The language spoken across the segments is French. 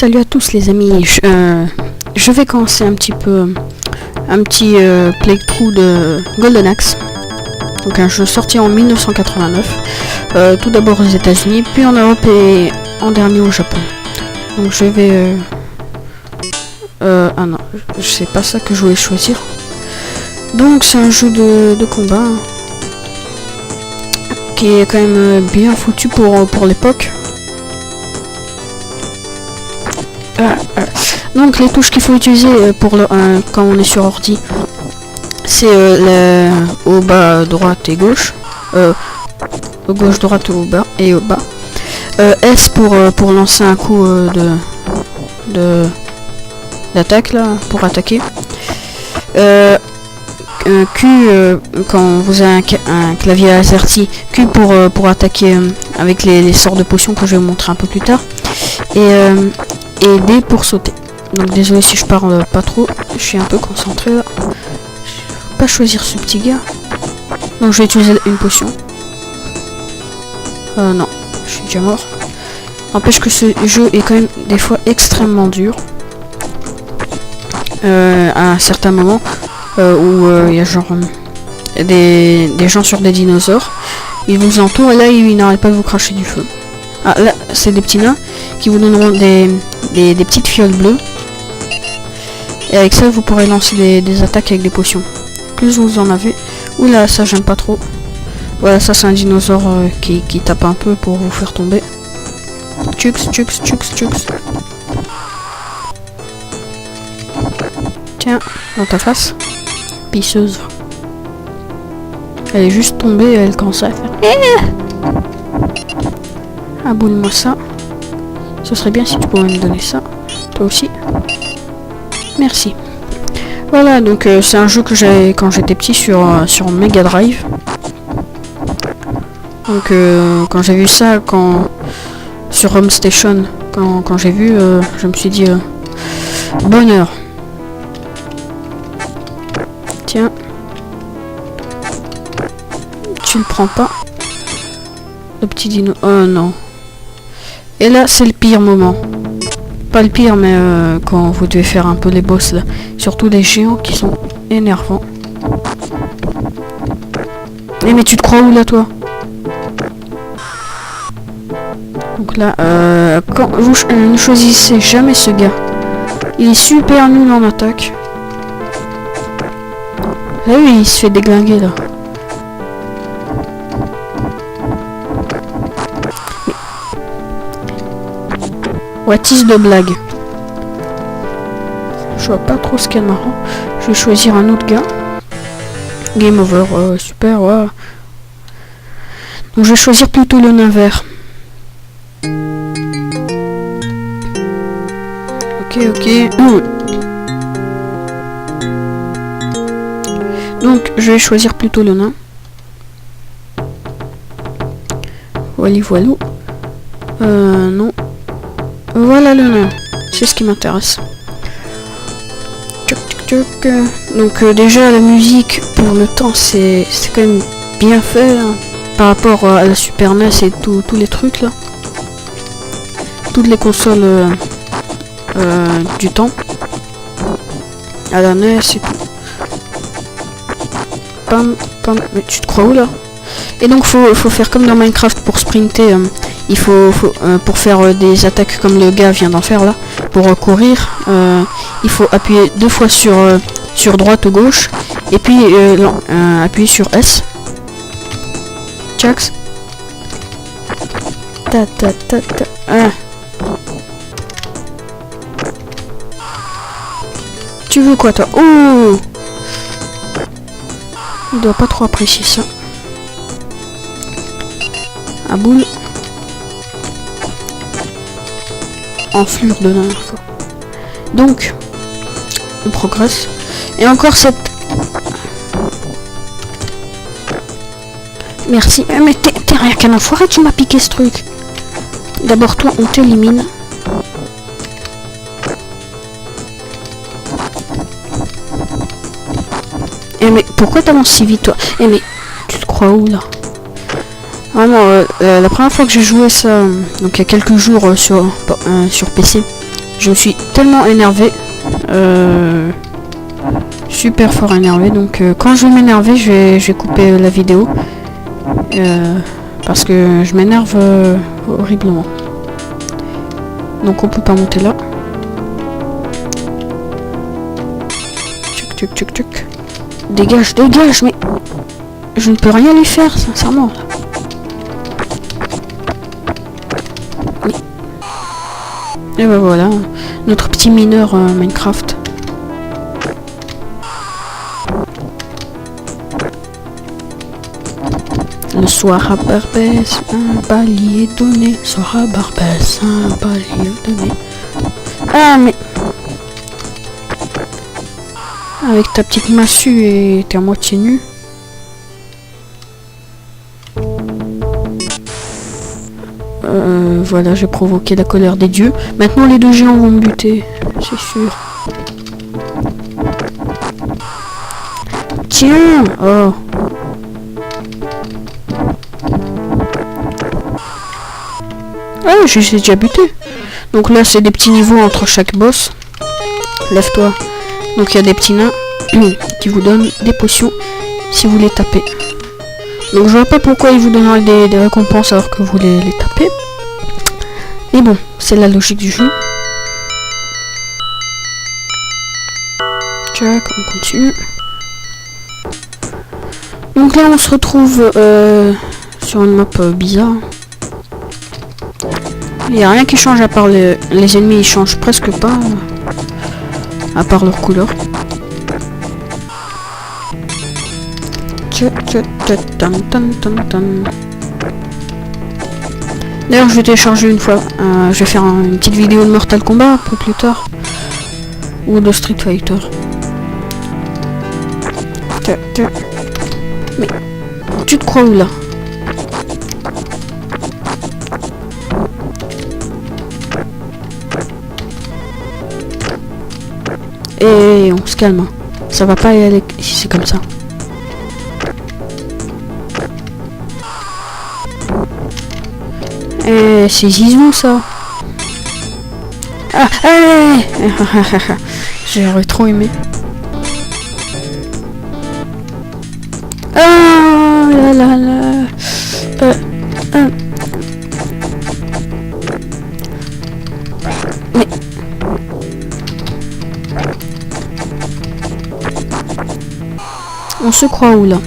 Salut à tous les amis, je vais commencer un petit playthrough de Golden Axe. Donc un jeu sorti en 1989, tout d'abord aux États-Unis, puis en Europe et en dernier au Japon. Donc je vais... ah non, c'est pas ça que je voulais choisir. Donc c'est un jeu de combat hein, qui est quand même bien foutu pour l'époque. Donc les touches qu'il faut utiliser quand on est sur ordi, c'est au bas droite et gauche, au gauche droite au bas et au bas. S pour lancer un coup d'attaque là, pour attaquer. Q quand vous avez un clavier AZERTY, Q pour attaquer avec les sorts de potions que je vais vous montrer un peu plus tard. Et D pour sauter. Donc désolé si je parle pas trop, je suis un peu concentré là. Je vais pas choisir ce petit gars. Donc je vais utiliser une potion. Non, je suis déjà mort. N'empêche que ce jeu est quand même des fois extrêmement dur. À un certain moment où il y a genre des gens sur des dinosaures. Ils vous entourent et là ils n'arrêtent pas de vous cracher du feu. Ah là c'est des petits nains qui vous donneront des petites fioles bleues. Et avec ça vous pourrez lancer des attaques avec des potions. Plus vous en avez. Oula, ça j'aime pas trop. Voilà, ça c'est un dinosaure qui tape un peu pour vous faire tomber. Tux. Tiens, dans ta face. Pisseuse. Elle est juste tombée et elle commence à faire... Aboule-moi ça. Ce serait bien si tu pouvais me donner ça. Toi aussi. Merci. Voilà, donc c'est un jeu que j'avais quand j'étais petit sur Mega Drive. Donc quand j'ai vu ça, sur Home Station, quand j'ai vu, je me suis dit bonheur. Tiens. Tu le prends pas. Le petit dino. Oh non. Et là, c'est le pire moment. Pas le pire, mais quand vous devez faire un peu les boss là. Surtout les géants qui sont énervants. Mais tu te crois où là, toi? Donc là, quand vous ne choisissez jamais ce gars. Il est super nul en attaque. Là, oui, il se fait déglinguer là. What is de blague? Je vois pas trop ce qu'il y a de marrant. Je vais choisir un autre gars. Game over, super, ouais. Donc je vais choisir plutôt le nain vert. Ok. Donc je vais choisir plutôt le nain. Voilou. Non. Voilà le nain, c'est ce qui m'intéresse. Donc déjà la musique pour le temps c'est quand même bien fait hein, par rapport à la Super NES et tous les trucs là. Toutes les consoles du temps. À la NES et tout. Pam, mais tu te crois où là? Et donc faut faire comme dans Minecraft pour sprinter. Il faut pour faire des attaques comme le gars vient d'en faire là, pour courir, il faut appuyer 2 fois sur droite ou gauche, et puis appuyer sur S. Jax. Ta. Ah. Tu veux quoi toi? Oh, il doit pas trop apprécier ça. À boule. Enflure de dernière fois. Donc, on progresse. Et encore cette... Merci. Mais t'es rien qu'un enfoiré, tu m'as piqué ce truc. D'abord, toi, on t'élimine. Mais pourquoi t'avances si vite, toi? Mais tu te crois où, là? Vraiment, la première fois que j'ai joué ça, donc il y a quelques jours sur PC, Je me suis tellement énervé. Super fort énervé. Donc quand je vais m'énerver, je vais couper la vidéo. Parce que je m'énerve horriblement. Donc on peut pas monter là. Tchuc, tchuc, tchuc. Dégage, dégage, mais je ne peux rien lui faire, sincèrement. Oui. Et ben voilà, notre petit mineur Minecraft. Le soir à Barbès, un palier donné. Soir à Barbès, un palier donné. Ah mais... Avec ta petite massue et t'es à moitié nu. Voilà, j'ai provoqué la colère des dieux. Maintenant les deux géants vont me buter, c'est sûr. Tiens! Oh! Ah, je les ai déjà buté. Donc là, c'est des petits niveaux entre chaque boss. Lève-toi. Donc il y a des petits nains qui vous donnent des potions si vous les tapez. Donc je vois pas pourquoi ils vous donneraient des récompenses alors que vous les tapez. Mais bon, c'est la logique du jeu. Check, on continue. Donc là on se retrouve sur une map bizarre. Il n'y a rien qui change à part les ennemis, ils changent presque pas. À part leur couleur. D'ailleurs je vais télécharger une fois. Je vais faire une petite vidéo de Mortal Kombat un peu plus tard. Ou de Street Fighter. Mais tu te crois où là? Et on se calme. Ça va pas y aller si c'est comme ça. Et c'est Zizou ça. Ah, j'aurais trop aimé. Ah là là là. Mais on se croit où là?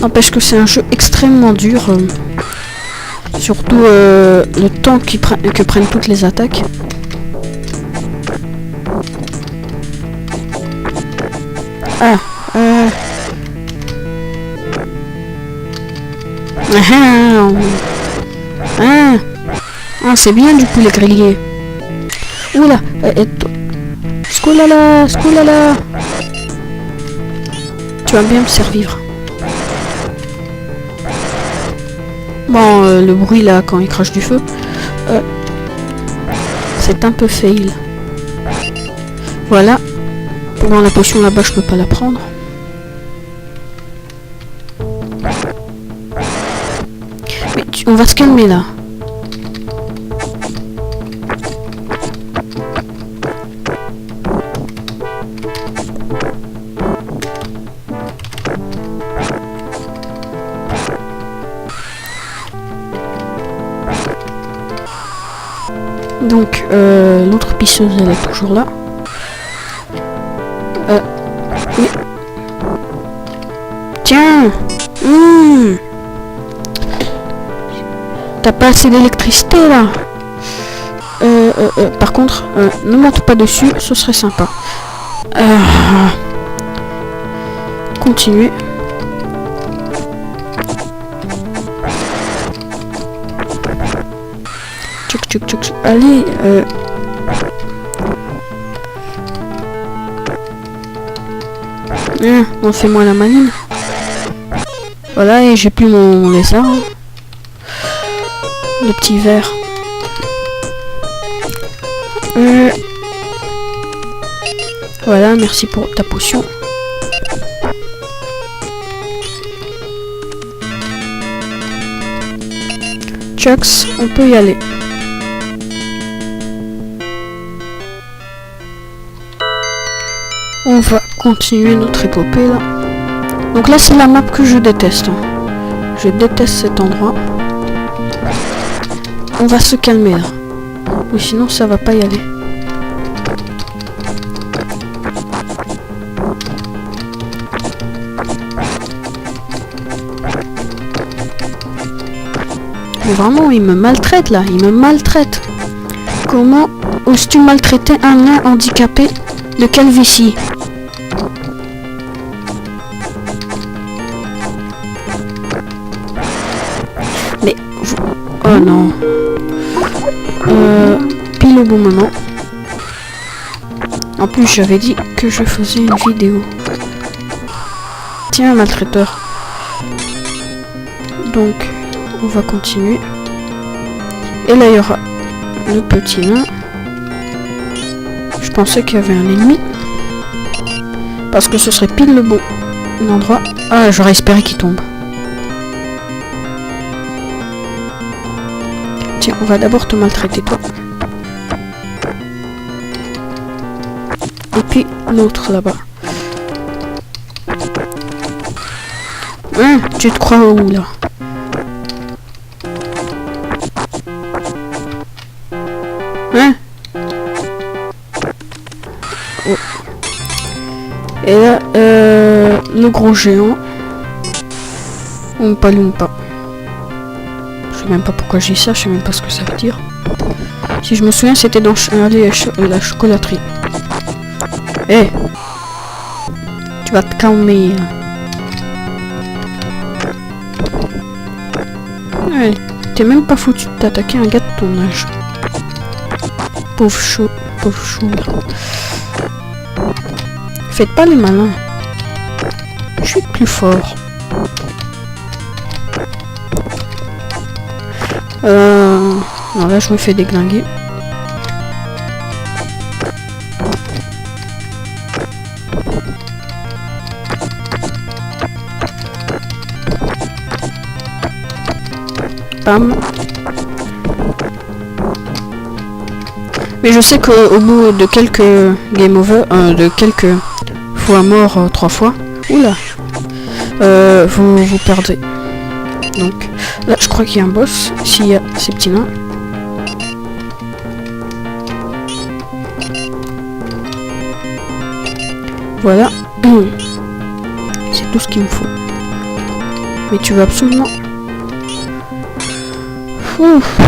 N'empêche que c'est un jeu extrêmement dur. Surtout le temps que prennent toutes les attaques. Ah, c'est bien du poulet grillé. Oula, Scoulala, scoulala. Tu vas bien me servir. Bon, le bruit là quand il crache du feu, c'est un peu fail. Voilà. Bon, la potion là-bas, je peux pas la prendre. Mais on va se calmer là. Donc, l'autre pisseuse, elle est toujours là. Oui. Tiens. T'as pas assez d'électricité, là. Par contre, ne monte pas dessus, ce serait sympa. Continuez. Allez, on fait moins la maline. Voilà, et j'ai plus mon lézard. Le petit verre. Voilà, merci pour ta potion. Jax, on peut y aller. On va continuer notre épopée là. Donc là c'est la map que je déteste. Je déteste cet endroit. On va se calmer là. Ou sinon ça va pas y aller. Mais vraiment il me maltraite là. Il me maltraite. Comment oses-tu maltraiter un nain handicapé de calvitie? Mais vous... Oh non. Pile au bon moment. En plus j'avais dit que je faisais une vidéo. Tiens maltraiteur. Donc on va continuer. Et là il y aura le petit nain. Je pensais qu'il y avait un ennemi. Parce que ce serait pile le bon endroit. Ah, j'aurais espéré qu'il tombe. Tiens, on va d'abord te maltraiter toi. Et puis l'autre là-bas. Hein, tu te crois où là? Hein? Oh. Et là, le gros géant. Oompa Loompa. Je sais même pas pourquoi je dis ça, je sais même pas ce que ça veut dire. Si je me souviens, c'était dans la chocolaterie. Eh, tu vas te calmer. Ouais, t'es même pas foutu de t'attaquer un gars de ton âge. Pauvre chou là. Faites pas les malins. Je suis plus fort. Non, là je me fais déglinguer. Bam. Mais je sais qu'au bout de quelques game over, de quelques fois mort 3 fois, oula, vous perdez. Donc là je crois qu'il y a un boss, s'il y a ces petits nains. Voilà. C'est tout ce qu'il me faut. Mais tu veux absolument... Ouf,